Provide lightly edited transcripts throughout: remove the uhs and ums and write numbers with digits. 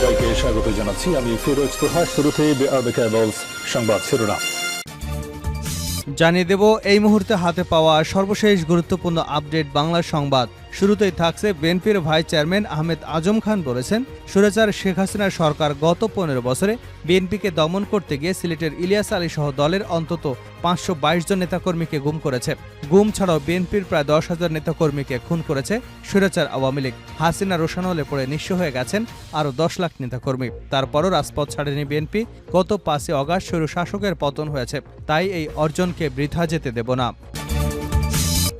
সবাইকে স্বাগত জানাচ্ছি। আমি ফিরোজ তোহা। শুরুতেই সংবাদ শিরোনাম জানিয়ে দেব এই মুহূর্তে হাতে পাওয়া সর্বশেষ গুরুত্বপূর্ণ আপডেট বাংলা সংবাদ। শুরুতেই থাকছে বিএনপির ভাইস চেয়ারম্যান আহমেদ আজম খান বলেছেন, স্বৈরাচার শেখ হাসিনার সরকার গত 15 বছরে বিএনপিকে দমন করতে গিয়ে সিলেটের ইলিয়াস আলী সহ দলের অন্তত 522 জন নেতাকর্মীকে গুম করেছে। গুম ছাড়াও বিএনপির প্রায় 10,000 নেতাকর্মীকে খুন করেছে স্বৈরাচার আওয়ামী লীগ। হাসিনা রোশানলে পড়ে নিঃস্ব হয়ে গেছেন আরও 10 লাখ নেতাকর্মী। তারপরও রাজপথ ছাড়েনি বিএনপি। গত 5 অগাস্ট স্বৈর শাসকের পতন হয়েছে, তাই এই অর্জনকে বৃথা যেতে দেব না।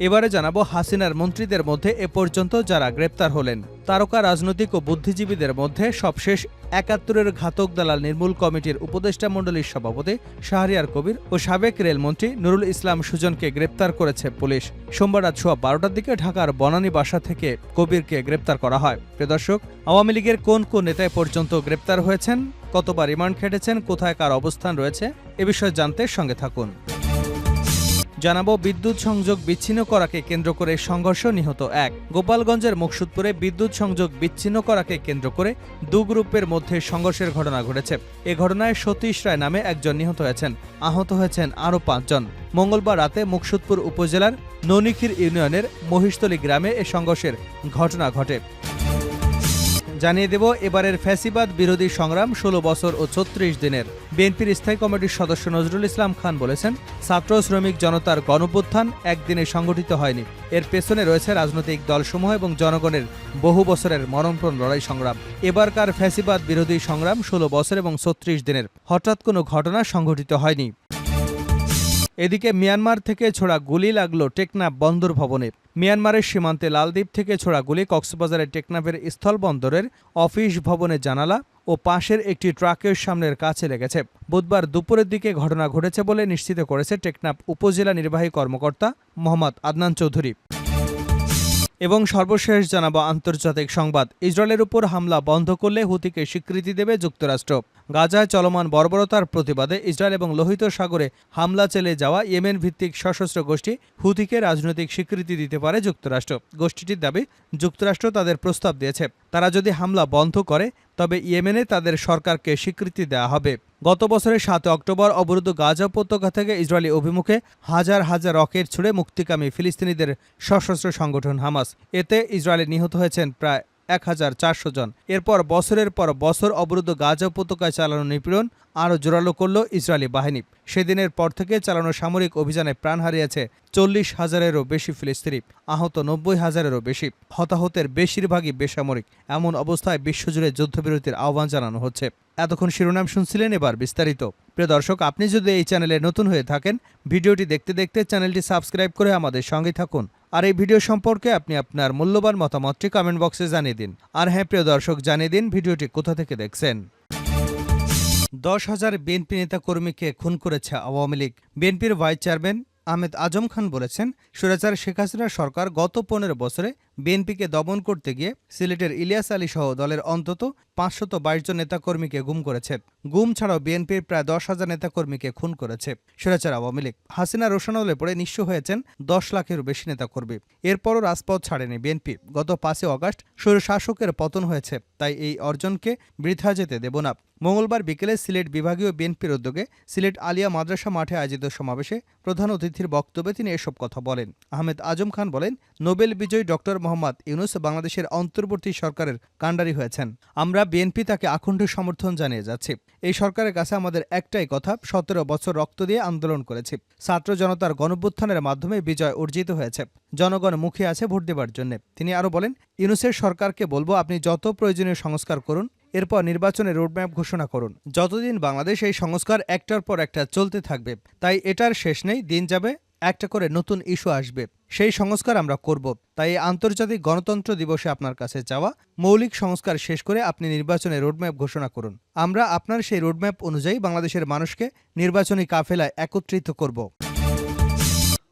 এবারে জানাবো হাসিনার মন্ত্রীদের মধ্যে এ পর্যন্ত যারা গ্রেপ্তার হলেন। তারকা রাজনৈতিক ও বুদ্ধিজীবীদের মধ্যে সবশেষ ৭১-এর ঘাতক দালাল নির্মূল কমিটির উপদেষ্টা মণ্ডলীর সভাপতি শাহরিয়ার কবির ও সাবেক রেলমন্ত্রী নুরুল ইসলাম সুজনকে গ্রেপ্তার করেছে পুলিশ। সোমবার রাত সোয়া 12টার দিকে ঢাকার বনানী বাসা থেকে কবিরকে গ্রেপ্তার করা হয়। প্রিয় দর্শক, আওয়ামী লীগের কোন কোন নেতা পর্যন্ত গ্রেপ্তার হয়েছেন, কতবার রিমান্ড খেটেছেন, কোথায় কার অবস্থান রয়েছে, এ বিষয়ে জানতে সঙ্গে থাকুন। জানাবো বিদ্যুৎ সংযোগ বিচ্ছিন্ন করাকে কেন্দ্র করে সংঘর্ষ, নিহত 1। গোপালগঞ্জের মুকসুদপুরে বিদ্যুৎ সংযোগ বিচ্ছিন্ন করাকে কেন্দ্র করে দু গ্রুপের মধ্যে সংঘর্ষের ঘটনা ঘটেছে। এ ঘটনায় সতীশ রায় নামে একজন নিহত হয়েছেন, আহত হয়েছেন আরও 5 জন। মঙ্গলবার রাতে মুকসুদপুর উপজেলার ননিখির ইউনিয়নের মহিষতলী গ্রামে এ সংঘর্ষের ঘটনা ঘটে। জানিয়ে দেব এবারের ফ্যাসিবাদ বিরোধী সংগ্রাম 16 বছর ও 36 দিনের। বিএনপির স্থায়ী কমিটির সদস্য নজরুল ইসলাম খান বলেছেন, ছাত্র শ্রমিক জনতার গণঅভ্যুত্থান একদিনে সংগঠিত হয়নি। এর পেছনে রয়েছে রাজনৈতিক দলসমূহ এবং জনগণের বহু বছরের মরণপ্রণ লড়াই সংগ্রাম। এবারকার ফ্যাসিবাদ বিরোধী সংগ্রাম 16 বছর এবং 36 দিনের। হঠাৎ কোনো ঘটনা সংঘটিত হয়নি। এদিকে মিয়ানমার থেকে ছোড়া গুলি লাগলো টেকনাফ বন্দর ভবনে। মিয়ানমারের সীমান্তে লালদ্বীপ থেকে ছোড়া গুলি কক্সবাজারের টেকনাফের স্থলবন্দরের অফিস ভবনের জানালা ও পাশের একটি ট্রাকের সামনের কাছে লেগেছে। বুধবার দুপুরের দিকে ঘটনা ঘটেছে বলে নিশ্চিত করেছে টেকনাফ উপজেলা নির্বাহী কর্মকর্তা মোহাম্মদ আদনান চৌধুরী। এবং সর্বশেষ জানাবো আন্তর্জাতিক সংবাদ। ইসরায়েলের উপর হামলা বন্ধ করলে হুতিকে স্বীকৃতি দেবে যুক্তরাষ্ট্র। গাজায় চলমান বর্বরতার প্রতিবাদে ইসরায়েল এবং লোহিত সাগরে হামলা চালিয়ে যাওয়া ইয়েমেন ভিত্তিক সশস্ত্র গোষ্ঠী হুতিকে রাজনৈতিক স্বীকৃতি দিতে পারে যুক্তরাষ্ট্র। গোষ্ঠীটির দাবি, যুক্তরাষ্ট্র তাদের প্রস্তাব দিয়েছে, তারা যদি হামলা বন্ধ করে তবে ইয়েমেনে তাদের সরকারকে স্বীকৃতি দেওয়া হবে। গত বছরের 7 অক্টোবর অবরুদ্ধ গাজা উপত্যকা থেকে ইসরায়েলি অভিমুখে হাজার হাজার রকেট ছুড়ে মুক্তিকামী ফিলিস্তিনিদের সশস্ত্র সংগঠন হামাস। এতে ইসরায়েলে নিহত হয়েছেন প্রায় 1400 জন। এরপর বছরের পর বছর অবরুদ্ধ গাজা উপত্যকায় চালানো নিপীড়ন আরও জোরালো করল ইসরায়েলি বাহিনী। সেদিনের পর থেকে চালানো সামরিক অভিযানে প্রাণ হারিয়েছে 40,000-এরও বেশি ফিলিস্তিনি, আহত 90,000-এরও বেশি। হতাহতের বেশিরভাগই বেসামরিক। এমন অবস্থায় বিশ্বজুড়ে যুদ্ধবিরতির আহ্বান জানানো হচ্ছে। এতক্ষণ শিরোনাম শুনছিলেন, এবার বিস্তারিত। প্রিয় দর্শক, আপনি যদি এই চ্যানেলে নতুন হয়ে থাকেন, ভিডিওটি দেখতে দেখতে চ্যানেলটি সাবস্ক্রাইব করে আমাদের সঙ্গে থাকুন। আর এই ভিডিও সম্পর্কে আপনি আপনার মূল্যবান মতামতটি কমেন্ট বক্সে জানিয়ে দিন। আর হ্যাঁ প্রিয় দর্শক, জানিয়ে দিন ভিডিওটি কোথা থেকে দেখছেন। 10,000 বিএনপি নেতাকর্মীকে খুন করেছে আওয়ামী লীগ। বিএনপির ভাইস চেয়ারম্যান আহমেদ আজম খান বলেছেন, স্বৈরাচার শেখ হাসিনার সরকার গত 15 বছরে বিএনপিকে দমন করতে গিয়ে সিলেটের ইলিয়াস আলী সহ দলের অন্তত 522 জন নেতাকর্মীকে গুম করেছে। গুম ছাড়াও বিএনপির প্রায় 10,000 নেতাকর্মীকে খুন করেছে স্বৈরাচার আওয়ামী লীগ। হাসিনা রোশানলে পড়ে নিঃস্ব হয়েছেন 10 লাখেরও বেশি নেতাকর্মী। এরপরও রাজপথ ছাড়েনি বিএনপি। গত 5 অগাস্ট স্বৈর শাসকের পতন হয়েছে, তাই এই অর্জনকে বৃথা যেতে দেব না। মঙ্গলবার বিকেলে সিলেট বিভাগীয় বিএনপির উদ্যোগে সিলেট আলিয়া মাদ্রাসা মাঠে আয়োজিত সমাবেশে প্রধান অতিথির বক্তব্যে তিনি এসব কথা বলেন। আহমেদ আজম খান বলেন, নোবেল বিজয়ী ডক্টর মোহাম্মদ ইউনূস বাংলাদেশের অন্তর্বর্তী সরকারের কাণ্ডারি হয়েছেন। আমরা বিএনপি তাকে আকুণ্ঠ সমর্থন জানিয়ে যাচ্ছি। এই সরকারের কাছে আমাদের একটাই কথা, 17 বছর রক্ত দিয়ে আন্দোলন করেছি। ছাত্র জনতার গণঅভ্যুত্থানের মাধ্যমে বিজয় অর্জিত হয়েছে। জনগণ মুখে আছে ভোট দেবার জন্য। তিনি আরও বলেন, ইউনূসের সরকারকে বলবো, আপনি যত প্রয়োজনীয় সংস্কার করুন, এরপর নির্বাচনের রোডম্যাপ ঘোষণা করুন। যতদিন বাংলাদেশ এই সংস্কার একটার পর একটা চলতে থাকবে, তাই এটার শেষ নেই। দিন যাবে, একটা করে নতুন ইস্যু আসবে, সেই সংস্কার আমরা করব। তাই এই আন্তর্জাতিক গণতন্ত্র দিবসে আপনার কাছে চাওয়া, মৌলিক সংস্কার শেষ করে আপনি নির্বাচনের রোডম্যাপ ঘোষণা করুন। আমরা আপনার সেই রোডম্যাপ অনুযায়ী বাংলাদেশের মানুষকে নির্বাচনী কাফেলায় একত্রিত করব।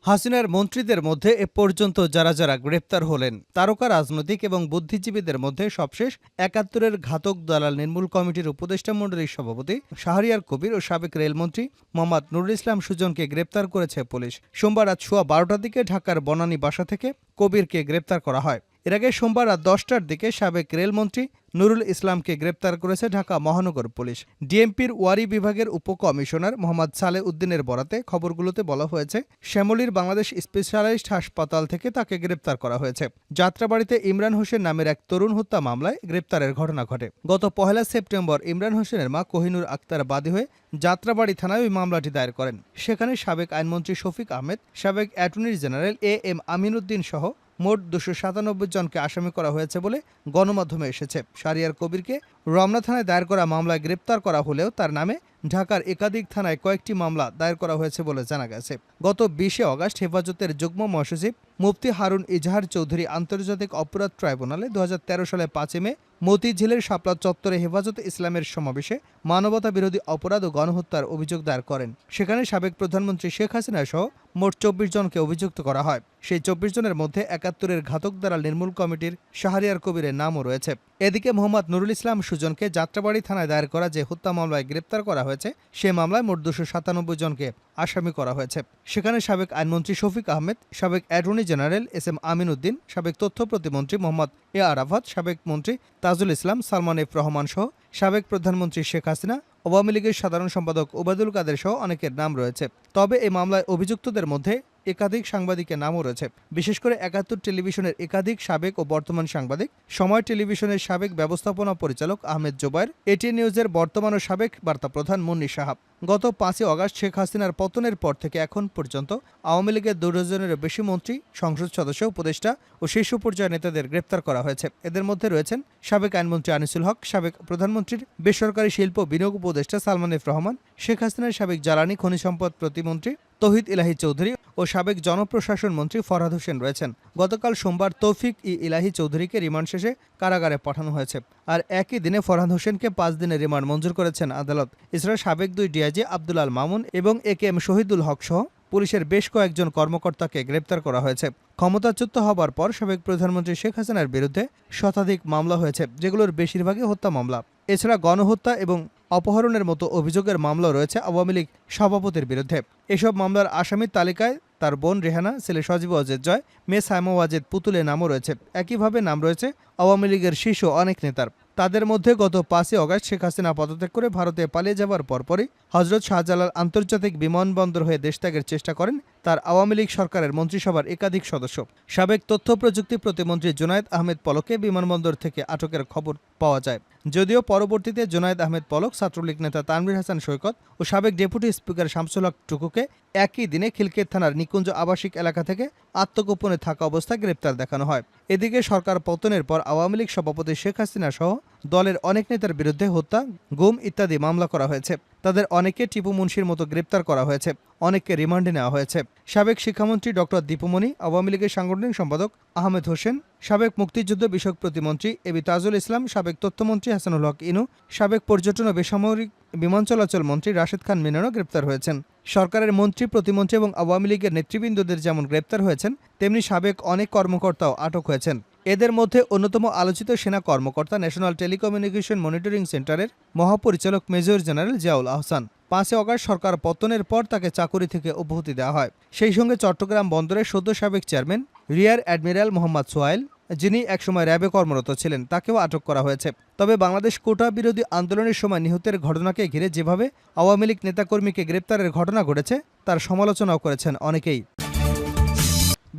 হাসিনার মন্ত্রীদের মধ্যে এ পর্যন্ত যারা যারা গ্রেপ্তার হলেন, তারকা রাজনৈতিক এবং বুদ্ধিজীবীদের মধ্যে সবশেষ ৭১-এর ঘাতক দালাল নির্মূল কমিটির উপদেষ্টা মণ্ডলীর সভাপতি শাহরিয়ার কবির ও সাবেক রেলমন্ত্রী মোহাম্মদ নুরুল ইসলাম সুজনকে গ্রেপ্তার করেছে পুলিশ। সোমবার রাত সোয়া 12টার দিকে ঢাকার বনানী বাসা থেকে কবিরকে গ্রেপ্তার করা হয়। এর আগে সোমবার রাত 10টার দিকে সাবেক রেলমন্ত্রী নুরুল ইসলামকে গ্রেপ্তার করেছে ঢাকা মহানগর পুলিশ। ডিএমপির ওয়ারি বিভাগের উপকমিশনার মোহাম্মদ সালেহ উদ্দিনের বরাতে খবরগুলোতে বলা হয়েছে, শ্যামলীর বাংলাদেশ স্পেশালাইজড হাসপাতাল থেকে তাকে গ্রেপ্তার করা হয়েছে। যাত্রাবাড়িতে ইমরান হোসেন নামের এক তরুণ হত্যা মামলায় গ্রেপ্তারের ঘটনা ঘটে। গত 1 সেপ্টেম্বর ইমরান হোসেনের মা কোহিনুর আক্তার বাদী হয়ে যাত্রাবাড়ি থানায় ওই মামলাটি দায়ের করেন। সেখানে সাবেক আইনমন্ত্রী শফিক আহমেদ, সাবেক অ্যাটর্নি জেনারেল এম আমিনউদ্দিন সহ মোট 297 জনকে আসামি করা হয়েছে বলে গণমাধ্যমে এসেছে। শাহরিয়ার কবিরকে রমনা থানায় দায়ের করা মামলায় গ্রেপ্তার করা হলেও তার নামে ঢাকার একাধিক থানায় কয়েকটি মামলা দায়ের করা হয়েছে বলে জানা গেছে। গত 20 অগাস্ট হেফাজতের যুগ্ম মহাসচিব মুফতি হারুন ইজাহার চৌধুরী আন্তর্জাতিক অপরাধ ট্রাইব্যুনালে 2013 সালে 5 মে মতিঝিলের শাপলা চত্বরে হেফাজতে ইসলামের সমাবেশে মানবতা বিরোধী অপরাধ ও গণহত্যার অভিযোগ দায়ের করেন। সেখানে সাবেক প্রধানমন্ত্রী শেখ হাসিনা সহ মোট 24 জনকে অভিযুক্ত করা হয়। সেই 24 জনের মধ্যে 71-এর ঘাতক দালাল নির্মূল কমিটির শাহরিয়ার কবিরের নামও রয়েছে। এদিকে মোহাম্মদ নুরুল ইসলাম সুজনকে যাত্রাবাড়ি থানায় দায়ের করা যে হত্যা মামলায় গ্রেপ্তার করা হয়েছে, সে মামলায় মোট 297 জনকে আসামি করা হয়েছে। সেখানে সাবেক আইনমন্ত্রী শফিক আহমেদ, সাবেক অ্যাটর্নি জেনারেল এম আমিনউদ্দিন, সাবেক তথ্য প্রতিমন্ত্রী মোহাম্মদ আরাফাত, সাবেক মন্ত্রী তাজুল ইসলাম, সালমান এফ রহমান সহ সাবেক প্রধানমন্ত্রী শেখ হাসিনা, আওয়ামী লীগের সাধারণ সম্পাদক ওবায়দুল কাদের সহ অনেকের নাম রয়েছে। তবে এই মামলায় অভিযুক্তদের মধ্যে একাধিক সাংবাদিকের নামও রয়েছে। বিশেষ করে 71 টেলিভিশনের একাধিক সাবেক ও বর্তমান সাংবাদিক, সময় টেলিভিশনের সাবেক ব্যবস্থাপনা পরিচালক আহমেদ জোবায়ের, এটিএন নিউজের বর্তমান ও সাবেক বার্তা প্রধান মুন্নী সাহাব। গত 5 অগাস্ট শেখ হাসিনার পতনের পর থেকে এখন পর্যন্ত আওয়ামী লীগের 2 ডজনেরও বেশি মন্ত্রী, সংসদ সদস্য, উপদেষ্টা ও শীর্ষ পর্যায়ের নেতাদের গ্রেপ্তার করা হয়েছে। এদের মধ্যে রয়েছেন সাবেক আইনমন্ত্রী আনিসুল হক, সাবেক প্রধানমন্ত্রীর বেসরকারি শিল্প বিনিয়োগ উপদেষ্টা সালমান এফ রহমান, শেখ হাসিনার সাবেক জ্বালানি খনি সম্পদ প্রতিমন্ত্রী তৌহিদ ইলাহি চৌধুরী ও সাবেক জনপ্রশাসন মন্ত্রী ফরহাদ হোসেন রয়েছেন। গতকাল সোমবার তৌফিক ইলাহি চৌধুরীকে রিমান্ড শেষে কারাগারে পাঠানো হয়েছে। আর একই দিনে ফরহাদ হোসেনকে 5 দিনের রিমান্ড মঞ্জুর করেছেন আদালত। এছাড়া সাবেক 2 ডিআইজি আব্দুল আল মামুন এবং এম শহীদুল হক সহ পুলিশের বেশ কয়েকজন কর্মকর্তাকে গ্রেপ্তার করা হয়েছে। ক্ষমতাচ্যুত হবার পর সাবেক প্রধানমন্ত্রী শেখ হাসিনার বিরুদ্ধে শতাধিক মামলা হয়েছে, যেগুলোর বেশিরভাগই হত্যা মামলা। এছাড়া গণহত্যা এবং অপহরণের মতো অভিযোগের মামলা রয়েছে আওয়ামী লীগ সভাপতির বিরুদ্ধে। এসব মামলার আসামির তালিকায় তার বোন রেহানা, ছেলে সজীব ওয়াজেদ জয়, মেয়ে সাইমা ওয়াজেদ পুতুলের নামও রয়েছে। একইভাবে নাম রয়েছে আওয়ামী লীগের শীর্ষ অনেক নেতার। তাদের মধ্যে গত 5 অগাস্ট শেখ হাসিনা পদত্যাগ করে ভারতে পালিয়ে যাওয়ার পরপরই হজরত শাহজালাল আন্তর্জাতিক বিমানবন্দর হয়ে দেশত্যাগের চেষ্টা করেন তার আওয়ামী লীগ সরকারের মন্ত্রিসভার একাধিক সদস্য। সাবেক তথ্য প্রযুক্তি প্রতিমন্ত্রী জুনায়েদ আহমেদ পলককে বিমানবন্দর থেকে আটকের খবর পাওয়া যায়। যদিও পরবর্তীতে জুনায়েদ আহমেদ পলক, ছাত্রলীগ নেতা তানভীর হাসান সৈকত ও সাবেক ডেপুটি স্পিকার শামসুল হক টুকুকে একই দিনে খিলক্ষেত থানার নিকুঞ্জ আবাসিক এলাকা থেকে আত্মগোপনে থাকা অবস্থায় গ্রেপ্তার দেখানো হয়। এদিকে সরকার পতনের পর আওয়ামী লীগ সভাপতি শেখ হাসিনা সহ দলের অনেক নেতার বিরুদ্ধে হত্যা, গুম ইত্যাদি মামলা করা হয়েছে। তাদের অনেকে টিপু মুন্সির মতো গ্রেপ্তার করা হয়েছে, অনেককে রিমান্ডে নেওয়া হয়েছে। সাবেক শিক্ষামন্ত্রী ডক্টর দীপুমণি, আওয়ামী লীগের সাংগঠনিক সম্পাদক আহমেদ হোসেন, সাবেক মুক্তিযুদ্ধ বিষয়ক প্রতিমন্ত্রী এবি তাজুল ইসলাম, সাবেক তথ্যমন্ত্রী হাসানুল হক ইনু, সাবেক পর্যটন ও বেসামরিক বিমান চলাচল মন্ত্রী রাশেদ খান মিনানও গ্রেপ্তার হয়েছেন। সরকারের মন্ত্রী, প্রতিমন্ত্রী এবং আওয়ামী লীগের নেতৃবৃন্দদের যেমন গ্রেপ্তার হয়েছেন, তেমনি সাবেক অনেক কর্মকর্তাও আটক হয়েছেন। এদের মধ্যে অন্যতম আলোচিত সেনা কর্মকর্তা ন্যাশনাল টেলিকমিউনিকেশন মনিটরিং সেন্টারের মহাপরিচালক major general Ziaul Ahsan. 5 August সরকার পতনের পর তাকে চাকুরি থেকে অব্যাহতি দেওয়া হয়। সেই সঙ্গে চট্টগ্রাম বন্দরের সদ্য সাবেক chairman rear admiral Mohammad Sohail, যিনি একসময় র্যাবে কর্মরত ছিলেন, তাকেও আটক করা হয়েছে। তবে বাংলাদেশ কোটা বিরোধী আন্দোলনের সময় নিহতের ঘটনাকে ঘিরে যেভাবে আওয়ামী লীগ নেতাকর্মীকে গ্রেপ্তারের ঘটনা ঘটেছে, তার সমালোচনাও করেছেন অনেকেই।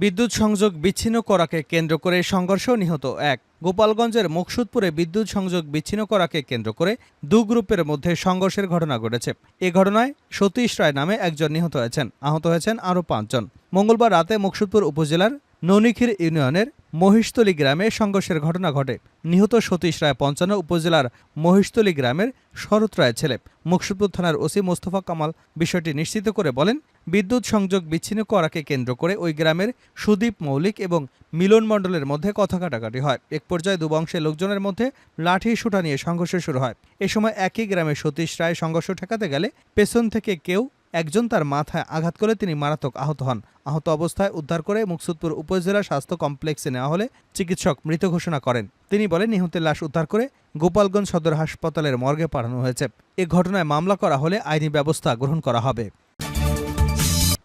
বিদ্যুৎ সংযোগ বিচ্ছিন্ন করাকে কেন্দ্র করে সংঘর্ষ, নিহত 1। গোপালগঞ্জের মুকসুদপুরে বিদ্যুৎ সংযোগ বিচ্ছিন্ন করাকে কেন্দ্র করে 2 গ্রুপের মধ্যে সংঘর্ষের ঘটনা ঘটেছে। এ ঘটনায় সতীশ রায় নামে একজন নিহত হয়েছেন, আহত হয়েছেন আরও 5 জন। মঙ্গলবার রাতে মুকসুদপুর উপজেলার ননিখির ইউনিয়নের মহিষতলী গ্রামে সংঘর্ষের ঘটনা ঘটে। নিহত সতীশ রায় 55, উপজেলার মহিষতলী গ্রামের শরৎ রায় ছেলে। মুকসুদপুর থানার ওসি মোস্তফা কামাল বিষয়টি নিশ্চিত করে বলেন, বিদ্যুৎ সংযোগ বিচ্ছিন্ন করাকে কেন্দ্র করে ওই গ্রামের সুদীপ মৌলিক এবং মিলন মণ্ডলের মধ্যে কথা কাটাকাটি হয়। এক পর্যায়ে 2 বংশের লোকজনের মধ্যে লাঠি সোঁটা নিয়ে সংঘর্ষ শুরু হয়। এ সময় একই গ্রামে সতীশ রায় সংঘর্ষ ঠেকাতে গেলে পেছন থেকে কেউ একজন তার মাথায় আঘাত করে তিনি মারাত্মক আহত হন। আহত অবস্থায় উদ্ধার করে মুকসুদপুর উপজেলা স্বাস্থ্য কমপ্লেক্সে নেওয়া হলে চিকিৎসক মৃত ঘোষণা করেন। তিনি বলেন, নিহতের লাশ উদ্ধার করে গোপালগঞ্জ সদর হাসপাতালের মর্গে পাঠানো হয়েছে। এ ঘটনায় মামলা করা হলে আইনি ব্যবস্থা গ্রহণ করা হবে।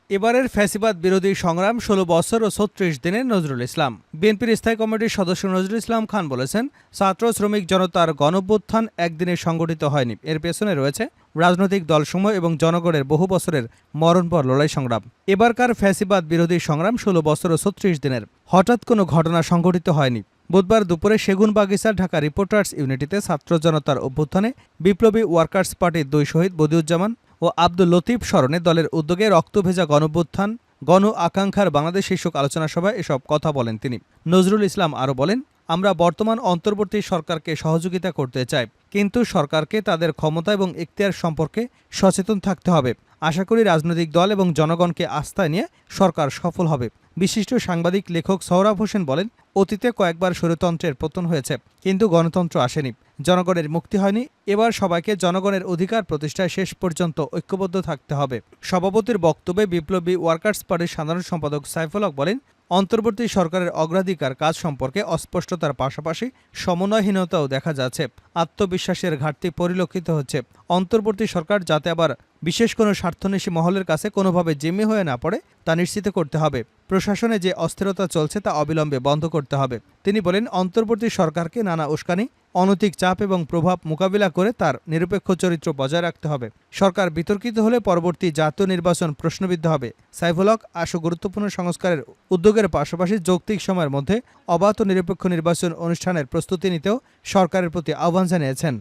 এবারের ফ্যাসিবাদ বিরোধী সংগ্রাম ১৬ বছর ও ৩৬ দিনের নজরুল ইসলাম। বিএনপির স্থায়ী কমিটির সদস্য নজরুল ইসলাম খান বলেছেন, ছাত্র শ্রমিক জনতার গণঅভ্যুত্থান একদিনে সংগঠিত হয়নি। এর পেছনে রয়েছে রাজনৈতিক দলসমূহ এবং জনগণের বহু বছরের মরণপর লড়াই সংগ্রাম। এবারকার ফ্যাসিবাদ বিরোধী সংগ্রাম ১৬ বছর ও ৩৬ দিনের। হঠাৎ কোনো ঘটনা সংঘটিত হয়নি। বুধবার দুপুরে সেগুনবাগিচার ঢাকা রিপোর্টার্স ইউনিটিতে ছাত্র জনতার অভ্যুত্থানে বিপ্লবী ওয়ার্কার্স পার্টির ২ শহীদ বদিউজ্জামান ও আব্দুল লতিফ স্মরণে দলের উদ্যোগে রক্তভেজা গণঅভ্যুত্থান গণ আকাঙ্ক্ষার বাংলাদেশ শীর্ষক আলোচনা সভায় এসব কথা বলেন তিনি। নজরুল ইসলাম আরও বলেন, আমরা বর্তমান অন্তর্বর্তী সরকারকে সহযোগিতা করতে চাই, কিন্তু সরকারকে তাদের ক্ষমতা এবং এখতিয়ার সম্পর্কে সচেতন থাকতে হবে। আশা করি রাজনৈতিক দল এবং জনগণকে আস্থায় নিয়ে সরকার সফল হবে। বিশিষ্ট সাংবাদিক লেখক সোহরাব হোসেন বলেন, অতীতে কয়েকবার স্বৈরতন্ত্রের পতন হয়েছে, কিন্তু গণতন্ত্র আসেনি, জনগণের মুক্তি হয়নি। এবার সবাইকে জনগণের অধিকার প্রতিষ্ঠায় শেষ পর্যন্ত ঐক্যবদ্ধ থাকতে হবে। সভাপতির বক্তব্যে বিপ্লবী ওয়ার্কার্স পার্টির সাধারণ সম্পাদক সাইফুল হক বলেন, অন্তর্বর্তী সরকারের অগ্রাধিকার কাজ সম্পর্কে অস্পষ্টতার পাশাপাশি সমন্বয়হীনতাও দেখা যাচ্ছে। আত্মবিশ্বাসের ঘাটতি পরিলক্ষিত হচ্ছে। অন্তর্বর্তী সরকার যাতে আবার বিশেষ কোনো স্বার্থন্বেষী মহলের কাছে কোনোভাবে জিম্মি হয়ে না পড়ে তা নিশ্চিত করতে হবে। প্রশাসনে যে অস্থিরতা চলছে তা অবিলম্বে বন্ধ করতে হবে। তিনি বলেন, অন্তর্বর্তী সরকারকে নানা উস্কানি, অনৈতিক চাপ এবং প্রভাব মোকাবিলা করে তার নিরপেক্ষ চরিত্র বজায় রাখতে হবে। সরকার বিতর্কিত হলে পরবর্তী জাতীয় নির্বাচন প্রশ্নবিদ্ধ হবে। সাইফুল হক আশু গুরুত্বপূর্ণ সংস্কারের উদ্যোগের পাশাপাশি যৌক্তিক সময়ের মধ্যে অবাধ ও নিরপেক্ষ নির্বাচন অনুষ্ঠানের প্রস্তুতি নিতেও সরকারের প্রতি আহ্বান জানিয়েছেন।